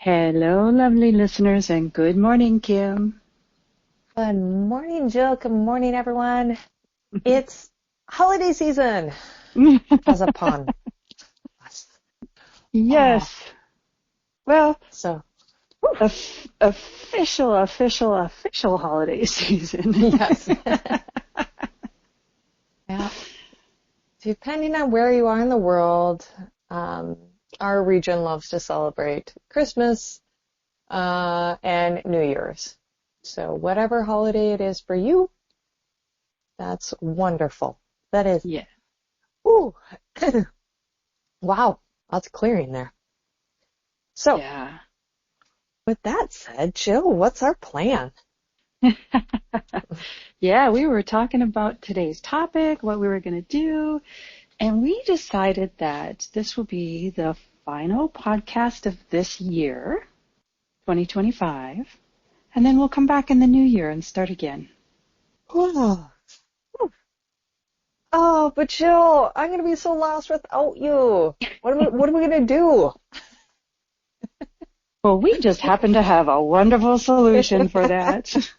Hello, lovely listeners, and good morning, Kim. Good morning, Jill. Good morning, everyone. It's holiday season, as a pun. Oh, Yes. Well, so, whew, official holiday season. yes. Yeah. Depending on where you are in the world, our region loves to celebrate Christmas and New Year's. So whatever holiday it is for you, that's wonderful. That is, Yeah. ooh, wow, lots of clearing there. So, Yeah. with that said, Jill, what's our plan? Yeah, we were talking about today's topic, what we were going to do, and we decided that this will be the final podcast of this year, 2025, and then we'll come back in the new year and start again. Oh, oh, but Jill, I'm gonna be so lost without you. What are we gonna do? Well, we just happen to have a wonderful solution for that.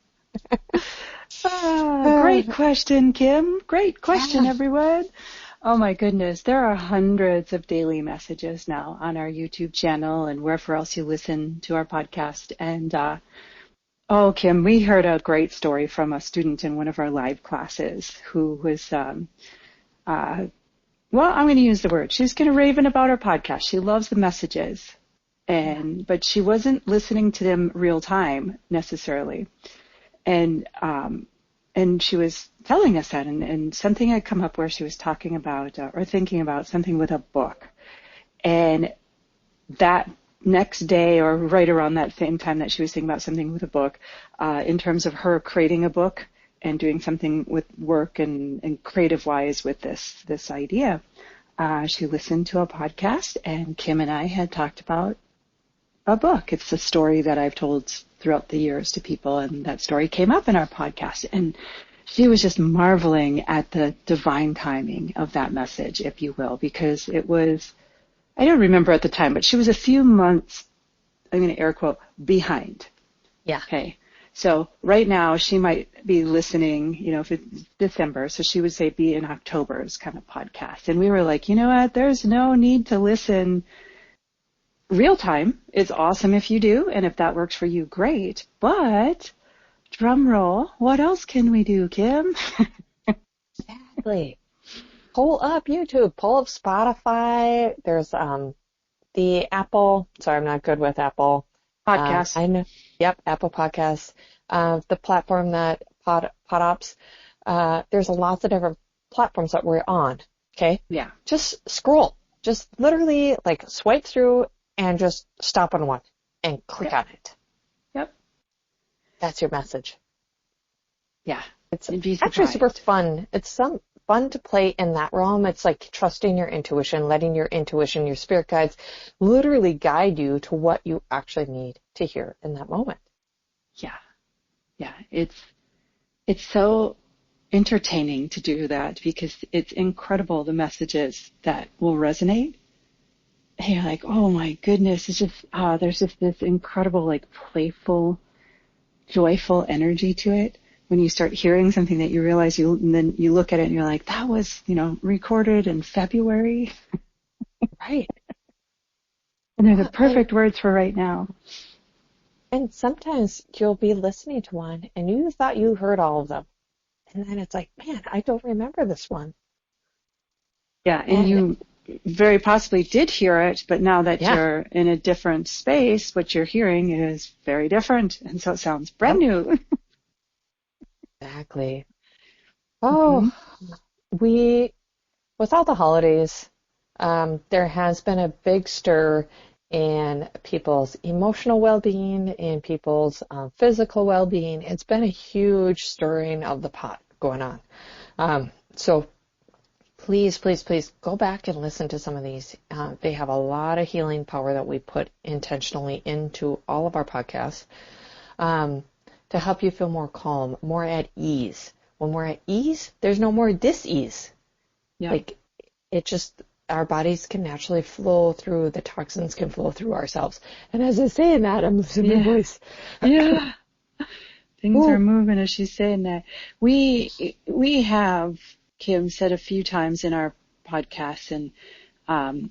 Great question, Kim. Great question, Yeah. everyone. Oh my goodness, there are hundreds of daily messages now on our YouTube channel and wherever else you listen to our podcast. And oh, Kim, we heard a great story from a student in one of our live classes who was, well, I'm going to use the word. She's going to raven about our podcast. She loves the messages, but she wasn't listening to them real time necessarily. And she was telling us that, and something had come up where she was talking about or thinking about something with a book. And that next day, or right around that same time that she was thinking about something with a book, in terms of her creating a book and doing something with work and creative-wise with this idea, she listened to a podcast, and Kim and I had talked about a book. It's a story that I've told throughout the years to people, and that story came up in our podcast. And she was just marveling at the divine timing of that message, if you will, because it was, I don't remember at the time, but she was a few months, I'm going to air quote, behind. Yeah. Okay. So right now she might be listening, if it's December, so she would say be in October's kind of podcast. And we were like, you know what, there's no need to listen real time. It's awesome if you do, and if that works for you, great. But drum roll, what else can we do, Kim? Exactly. Pull up YouTube, pull up Spotify. There's the Apple. Sorry, I'm not good with Apple. Podcast. I know. Yep, Apple Podcasts. The platform that PodOps. There's lots of different platforms that we're on. Okay. Yeah. Just scroll. Just literally like swipe through and just stop on one and click on it. Yep. That's your message. Yeah. It's You'd be actually super surprised. fun. It's fun to play in that realm. It's like trusting your intuition, letting your intuition, your spirit guides literally guide you to what you actually need to hear in that moment. Yeah. Yeah. It's so entertaining to do that because it's incredible the messages that will resonate. And you're like, oh my goodness, it's just, there's just this incredible, like playful, joyful energy to it. When you start hearing something that you realize and then you look at it and you're like, that was, recorded in February. Right. And they're the perfect words for right now. And sometimes you'll be listening to one and you thought you heard all of them. And then it's like, man, I don't remember this one. Yeah, and you very possibly did hear it, but now that Yeah. you're in a different space, what you're hearing is very different. And so it sounds brand new. Exactly. Oh, with all the holidays, there has been a big stir in people's emotional well-being, in people's physical well-being. It's been a huge stirring of the pot going on. So please, please, please go back and listen to some of these. They have a lot of healing power that we put intentionally into all of our podcasts to help you feel more calm, more at ease. When we're at ease, there's no more dis-ease. Yeah. Like, it just, our bodies can naturally flow through, the toxins can flow through ourselves. And as I say that, I'm losing my voice. Yeah. Things are Ooh. moving as she's saying that. We have, Kim said a few times in our podcasts, and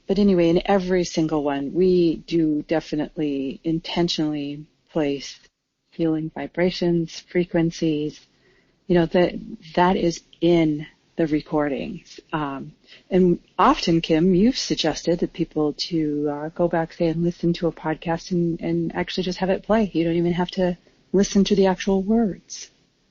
but anyway, in every single one, we do definitely intentionally place healing vibrations, frequencies. That is in the recordings. And often, Kim, you've suggested that people to go back, say, and listen to a podcast and actually just have it play. You don't even have to listen to the actual words.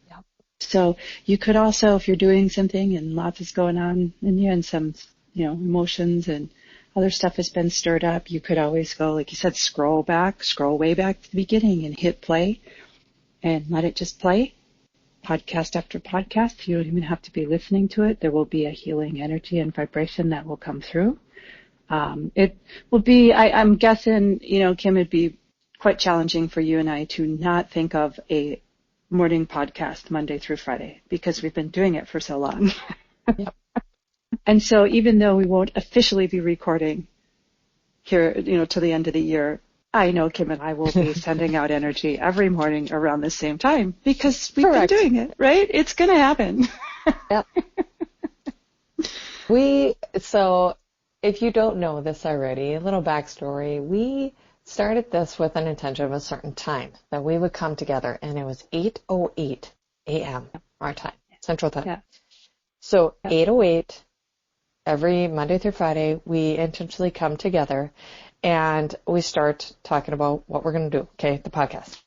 Yep. So you could also, if you're doing something and lots is going on in you and some, emotions and other stuff has been stirred up, you could always go, like you said, scroll way back to the beginning and hit play and let it just play. Podcast after podcast. You don't even have to be listening to it. There will be a healing energy and vibration that will come through. It will be, I'm guessing, Kim, it'd be quite challenging for you and I to not think of a morning podcast Monday through Friday because we've been doing it for so long. Yep. And so even though we won't officially be recording here, till the end of the year, I know Kim and I will be sending out energy every morning around the same time because we've Correct. been doing it, right? It's going to happen. Yep. So if you don't know this already, a little backstory, we started this with an intention of a certain time that we would come together, and it was 8:08 a.m. our time, Central Time. Yeah. So 8:08 every Monday through Friday, we intentionally come together and we start talking about what we're going to do, okay, the podcast.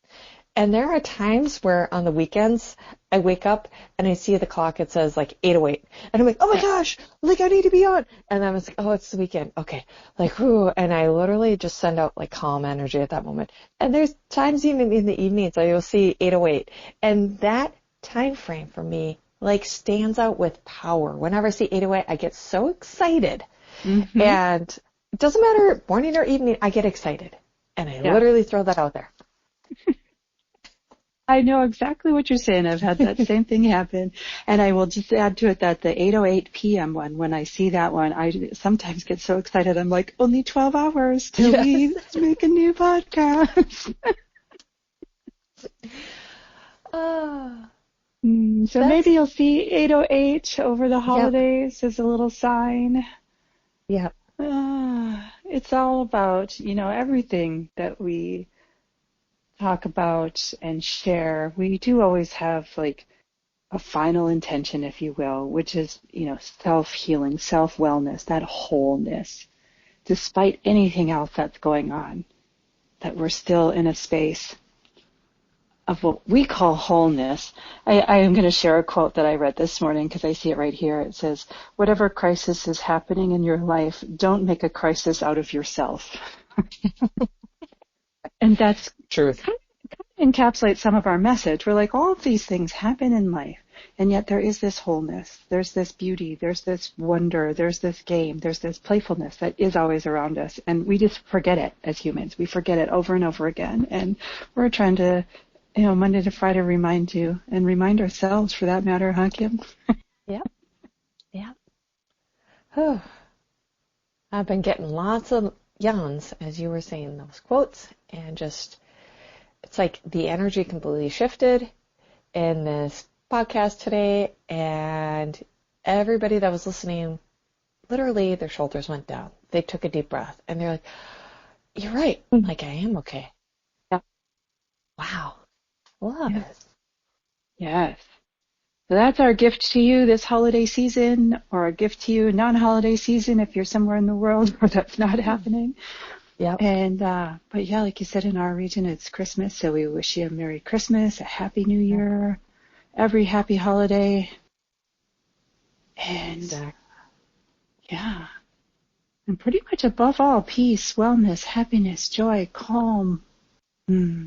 And there are times where on the weekends, I wake up and I see the clock, it says like 8:08. And I'm like, oh my gosh, like I need to be on. And then I was like, oh, it's the weekend. Okay. Like, whoo. And I literally just send out like calm energy at that moment. And there's times even in the evenings, I will see 8:08. And that time frame for me like stands out with power. Whenever I see 8:08, I get so excited. Mm-hmm. And it doesn't matter morning or evening, I get excited. And I literally throw that out there. I know exactly what you're saying. I've had that same thing happen. And I will just add to it that the 8:08 p.m. one, when I see that one, I sometimes get so excited. I'm like, only 12 hours till we make a new podcast. So maybe you'll see 8:08 over the holidays as a little sign. Yeah. It's all about, everything that we talk about and share. We do always have like a final intention, if you will, which is, self-healing, self-wellness, that wholeness, despite anything else that's going on, that we're still in a space of what we call wholeness. I am going to share a quote that I read this morning because I see it right here. It says, whatever crisis is happening in your life, don't make a crisis out of yourself. And that's truth. Kind of encapsulates some of our message. We're like, all of these things happen in life, and yet there is this wholeness. There's this beauty. There's this wonder. There's this game. There's this playfulness that is always around us, and we just forget it as humans. We forget it over and over again, and we're trying to, Monday to Friday remind you and remind ourselves, for that matter, huh, Kim? Yep. I've been getting lots of yawns as you were saying those quotes, and just it's like the energy completely shifted in this podcast today, and everybody that was listening, literally their shoulders went down. They took a deep breath and they're like, you're right. Like, I am okay. Yeah. Wow. Love it. Yes. So that's our gift to you this holiday season, or a gift to you non-holiday season if you're somewhere in the world where that's not happening. Yep. And, but yeah, like you said, in our region, it's Christmas. So we wish you a Merry Christmas, a Happy New Year, every happy holiday. And yeah, and pretty much above all, peace, wellness, happiness, joy, calm. Yep.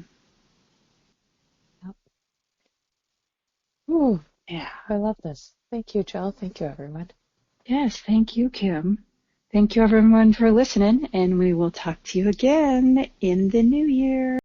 Ooh, Yeah. I love this. Thank you, Jill. Thank you, everyone. Yes, thank you, Kim. Thank you, everyone, for listening, and we will talk to you again in the new year.